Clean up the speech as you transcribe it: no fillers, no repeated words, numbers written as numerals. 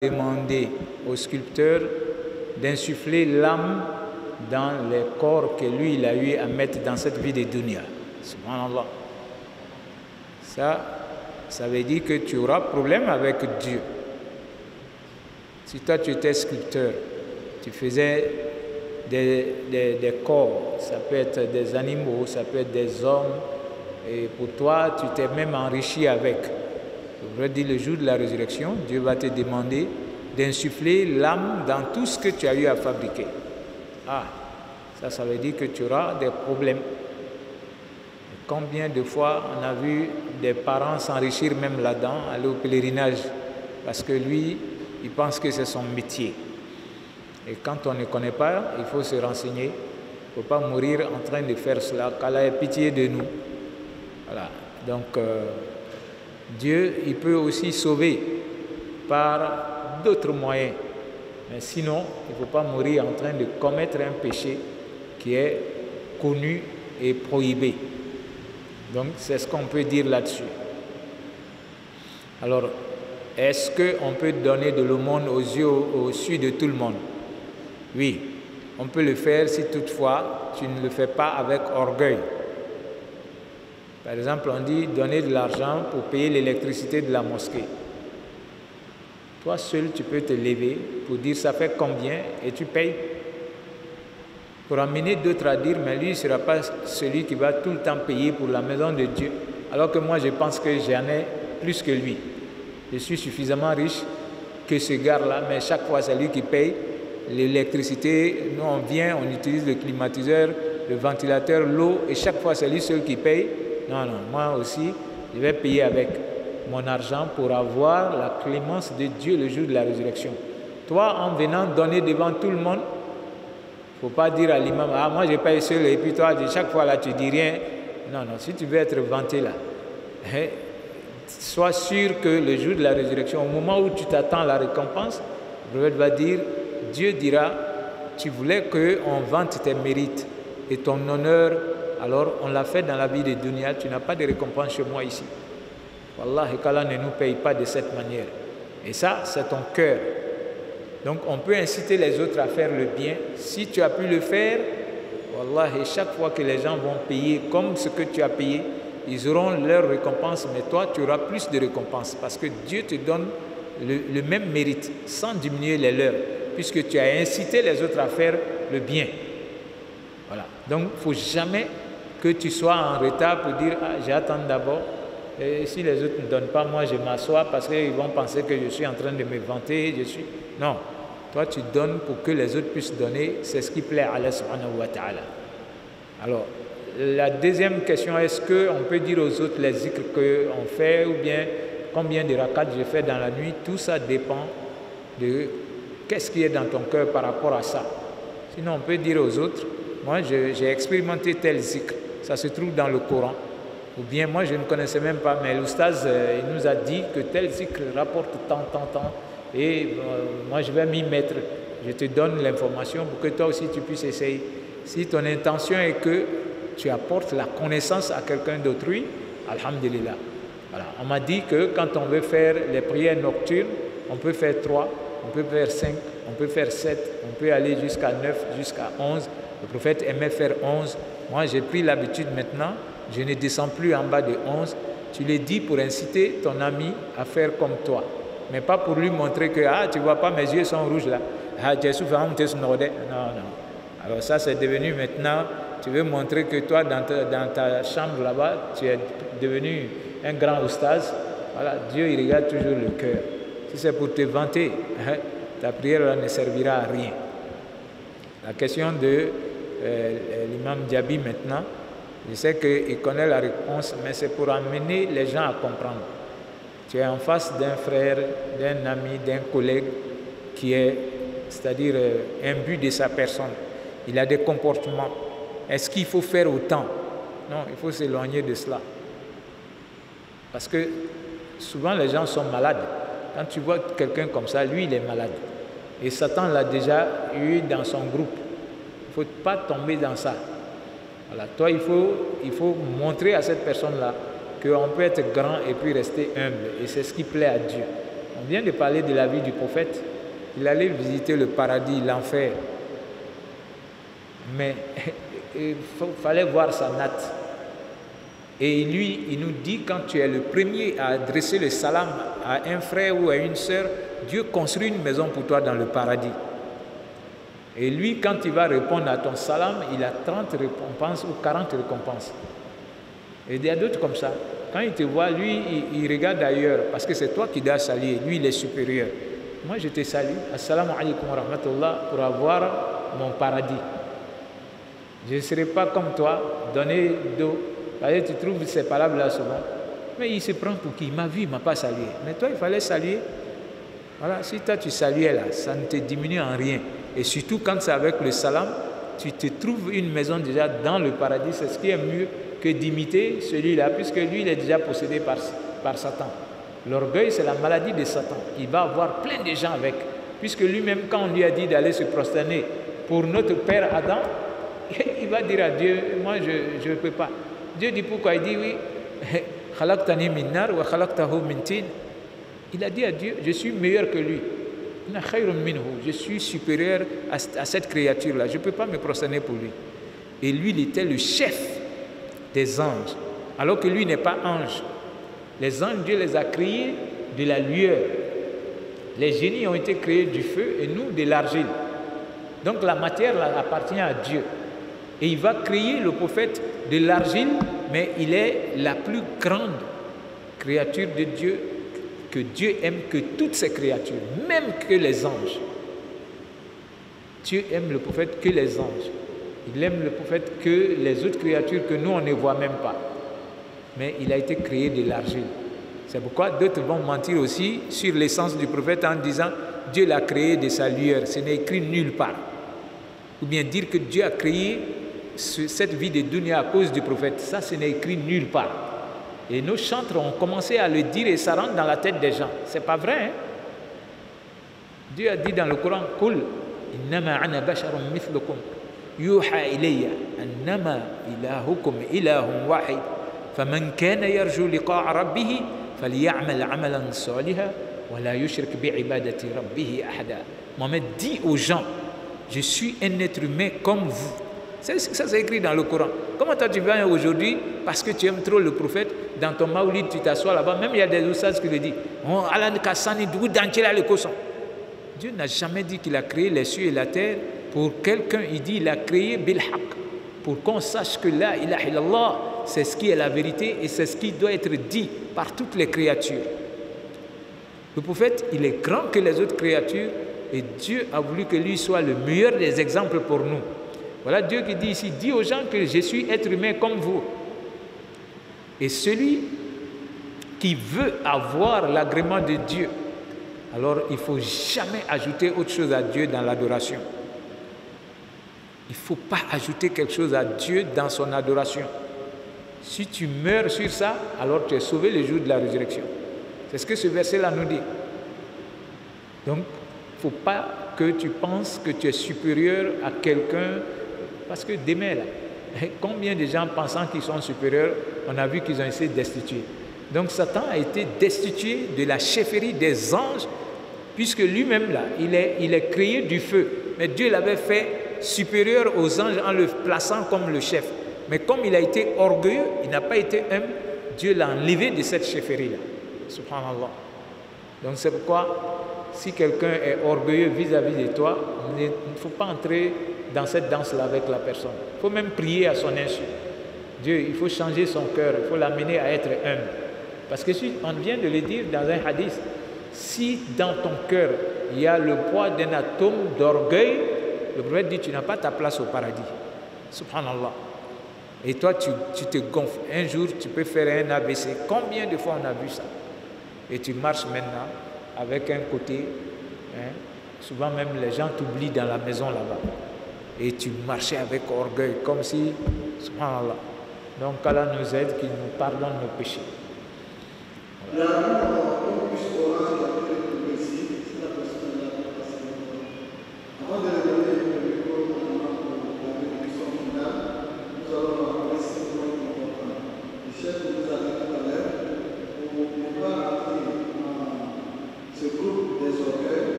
demander au sculpteur d'insuffler l'âme dans les corps que lui, il a eu à mettre dans cette vie de dunya. Subhanallah. Ça veut dire que tu auras problème avec Dieu. Si toi, tu étais sculpteur, tu faisais des corps, ça peut être des animaux, ça peut être des hommes, et pour toi, tu t'es même enrichi avec. Je veux dire, le jour de la résurrection, Dieu va te demander d'insuffler l'âme dans tout ce que tu as eu à fabriquer. Ah, ça veut dire que tu auras des problèmes. Et combien de fois on a vu des parents s'enrichir même là-dedans, aller au pèlerinage, parce que lui, il pense que c'est son métier. Et quand on ne connaît pas, il faut se renseigner. Il ne faut pas mourir en train de faire cela, qu'Allah ait pitié de nous. Voilà. Donc, Dieu, il peut aussi sauver par d'autres moyens. Mais sinon, il ne faut pas mourir en train de commettre un péché qui est connu et prohibé. Donc, c'est ce qu'on peut dire là-dessus. Alors, est-ce qu'on peut donner de l'aumône aux yeux au-dessus de tout le monde? Oui, on peut le faire si toutefois tu ne le fais pas avec orgueil. Par exemple, on dit donner de l'argent pour payer l'électricité de la mosquée. Toi seul, tu peux te lever pour dire ça fait combien et tu payes. Pour amener d'autres à dire, mais lui, il ne sera pas celui qui va tout le temps payer pour la maison de Dieu. Alors que moi, je pense que j'en ai plus que lui. Je suis suffisamment riche que ce gars-là, mais chaque fois, c'est lui qui paye l'électricité. Nous, on vient, on utilise le climatiseur, le ventilateur, l'eau, et chaque fois, c'est lui seul qui paye. Non, moi aussi, je vais payer avec mon argent pour avoir la clémence de Dieu le jour de la résurrection. Toi, en venant donner devant tout le monde, il ne faut pas dire à l'imam, ah, moi, je paye seul, et puis toi, chaque fois, là, tu dis rien. Non, si tu veux être vanté, là, sois sûr que le jour de la résurrection, au moment où tu t'attends à la récompense, le prophète va dire, Dieu dira, tu voulais qu'on vante tes mérites et ton honneur, alors on l'a fait dans la vie de dunya, tu n'as pas de récompense chez moi ici. Wallah, qu'Allah ne nous paye pas de cette manière. Et ça, c'est ton cœur. Donc on peut inciter les autres à faire le bien. Si tu as pu le faire, Wallah, et chaque fois que les gens vont payer comme ce que tu as payé, ils auront leur récompense, mais toi, tu auras plus de récompense parce que Dieu te donne le même mérite sans diminuer les leurs, puisque tu as incité les autres à faire le bien. Voilà. Donc, il ne faut jamais que tu sois en retard pour dire ah, j'attends d'abord. Et si les autres ne donnent pas, moi je m'assois parce qu'ils vont penser que je suis en train de me vanter. Non. Toi, tu donnes pour que les autres puissent donner. C'est ce qui plaît à Allah subhanahu wa ta'ala. Alors, la deuxième question, est-ce qu'on peut dire aux autres les zikrs qu'on fait ou bien combien de rakats je fais dans la nuit? Tout ça dépend de qu'est-ce qui est dans ton cœur par rapport à ça. Sinon, on peut dire aux autres, moi j'ai expérimenté tel zikr, ça se trouve dans le Coran. Ou bien moi je ne connaissais même pas, mais l'oustaz il nous a dit que tel zikr rapporte tant. Et moi je vais m'y mettre. Je te donne l'information pour que toi aussi tu puisses essayer. Si ton intention est que tu apportes la connaissance à quelqu'un d'autrui, alhamdulillah. Voilà. On m'a dit que quand on veut faire les prières nocturnes, on peut faire 3, on peut faire 5, on peut faire 7, on peut aller jusqu'à 9, jusqu'à 11. Le prophète aimait faire 11. Moi, j'ai pris l'habitude maintenant, je ne descends plus en bas de 11. Tu le dis pour inciter ton ami à faire comme toi. Mais pas pour lui montrer que, ah, tu ne vois pas, mes yeux sont rouges là. Ah, tu es souffrant, tu es non. Alors ça, c'est devenu maintenant, tu veux montrer que toi, dans ta chambre là-bas, tu es devenu un grand oustaz. Voilà, Dieu, il regarde toujours le cœur. Si c'est pour te vanter, ta prière là, ne servira à rien. La question de l'imam Diaby maintenant, je sais qu'il connaît la réponse, mais c'est pour amener les gens à comprendre. Tu es en face d'un frère, d'un ami, d'un collègue qui est, c'est-à-dire imbu de sa personne. Il a des comportements. Est-ce qu'il faut faire autant? Non, il faut s'éloigner de cela. Parce que souvent les gens sont malades. Quand tu vois quelqu'un comme ça, lui il est malade. Et Satan l'a déjà eu dans son groupe. Il ne faut pas tomber dans ça. Voilà. Toi, il faut montrer à cette personne-là qu'on peut être grand et puis rester humble. Et c'est ce qui plaît à Dieu. On vient de parler de la vie du prophète. Il allait visiter le paradis, l'enfer. Mais il fallait voir sa natte. Et lui, il nous dit, quand tu es le premier à adresser le salam à un frère ou à une sœur, Dieu construit une maison pour toi dans le paradis. Et lui, quand il va répondre à ton salam, il a 30 récompenses ou 40 récompenses. Et il y a d'autres comme ça. Quand il te voit, lui, il regarde ailleurs, parce que c'est toi qui dois saluer. Lui, il est supérieur. Moi, je te salue. Assalamu alaikum wa rahmatullah, pour avoir mon paradis. Je ne serai pas comme toi, donner d'eau. Tu trouves ces paroles-là souvent. Mais il se prend pour qui? Il m'a vu, il ne m'a pas salué. Mais toi, il fallait saluer. Voilà, si toi, tu saluais là, ça ne te diminue en rien. Et surtout, quand c'est avec le salam, tu te trouves une maison déjà dans le paradis. C'est ce qui est mieux que d'imiter celui-là, puisque lui, il est déjà possédé par Satan. L'orgueil, c'est la maladie de Satan. Il va avoir plein de gens avec. Puisque lui-même, quand on lui a dit d'aller se prosterner pour notre père Adam, il va dire à Dieu, moi, je ne peux pas. Dieu dit pourquoi? Il dit oui. Il a dit à Dieu, je suis meilleur que lui. Je suis supérieur à cette créature-là. Je ne peux pas me prosterner pour lui. Et lui, il était le chef des anges, alors que lui n'est pas ange. Les anges, Dieu les a créés de la lueur. Les génies ont été créés du feu et nous de l'argile. Donc la matière appartient à Dieu. Et il va créer le prophète de l'argile, mais il est la plus grande créature de Dieu, que Dieu aime que toutes ses créatures, même que les anges. Dieu aime le prophète que les anges. Il aime le prophète que les autres créatures que nous, on ne voit même pas. Mais il a été créé de l'argile. C'est pourquoi d'autres vont mentir aussi sur l'essence du prophète en disant Dieu l'a créé de sa lueur. Ce n'est écrit nulle part. Ou bien dire que Dieu a créé cette vie de dunya à cause du prophète. Ça, ce n'est écrit nulle part. Et nos chantres ont commencé à le dire et ça rentre dans la tête des gens. Ce n'est pas vrai. Hein? Dieu a dit dans le Coran Kul innama ana basharun mithlukum yuha ilayya annama ilahukum ilahun wahid faman kana yarju liqa'a rabbih falyamal amalan salihan wa la yushrik bi'ibadati rabbih ahada. Mohammed dit aux gens, je suis un être humain comme vous. Ça, c'est écrit dans le Coran. Comment toi tu viens aujourd'hui, parce que tu aimes trop le prophète, dans ton maoulid, tu t'assois là-bas, même il y a des oustas qui le disent. Dieu n'a jamais dit qu'il a créé les cieux et la terre pour quelqu'un. Il dit qu'il a créé bil haq, pour qu'on sache que la ilaha illallah, c'est ce qui est la vérité et c'est ce qui doit être dit par toutes les créatures. Le prophète, il est grand que les autres créatures et Dieu a voulu que lui soit le meilleur des exemples pour nous. Voilà Dieu qui dit ici, dis aux gens que je suis être humain comme vous. Et celui qui veut avoir l'agrément de Dieu, alors il ne faut jamais ajouter autre chose à Dieu dans l'adoration. Il ne faut pas ajouter quelque chose à Dieu dans son adoration. Si tu meurs sur ça, alors tu es sauvé le jour de la résurrection. C'est ce que ce verset-là nous dit. Donc, il ne faut pas que tu penses que tu es supérieur à quelqu'un. Parce que demain, là, combien de gens pensant qu'ils sont supérieurs, on a vu qu'ils ont essayé de destituer. Donc Satan a été destitué de la chefferie des anges, puisque lui-même, là, il est créé du feu. Mais Dieu l'avait fait supérieur aux anges en le plaçant comme le chef. Mais comme il a été orgueilleux, il n'a pas été humble, Dieu l'a enlevé de cette chefferie-là. Subhanallah. Donc c'est pourquoi, si quelqu'un est orgueilleux vis-à-vis de toi, il ne faut pas entrer dans cette danse-là avec la personne. Il faut même prier à son insu. Dieu, il faut changer son cœur, il faut l'amener à être humble. Parce que si on vient de le dire dans un hadith, si dans ton cœur il y a le poids d'un atome d'orgueil, le prophète dit tu n'as pas ta place au paradis. Subhanallah. Et toi tu te gonfles. Un jour tu peux faire un AVC. Combien de fois on a vu ça? Et tu marches maintenant avec un côté, hein, souvent même les gens t'oublient dans la maison là-bas. Et tu marchais avec orgueil, comme si, subhanallah. Donc Allah nous aide, qu'il nous pardonne nos péchés. Voilà.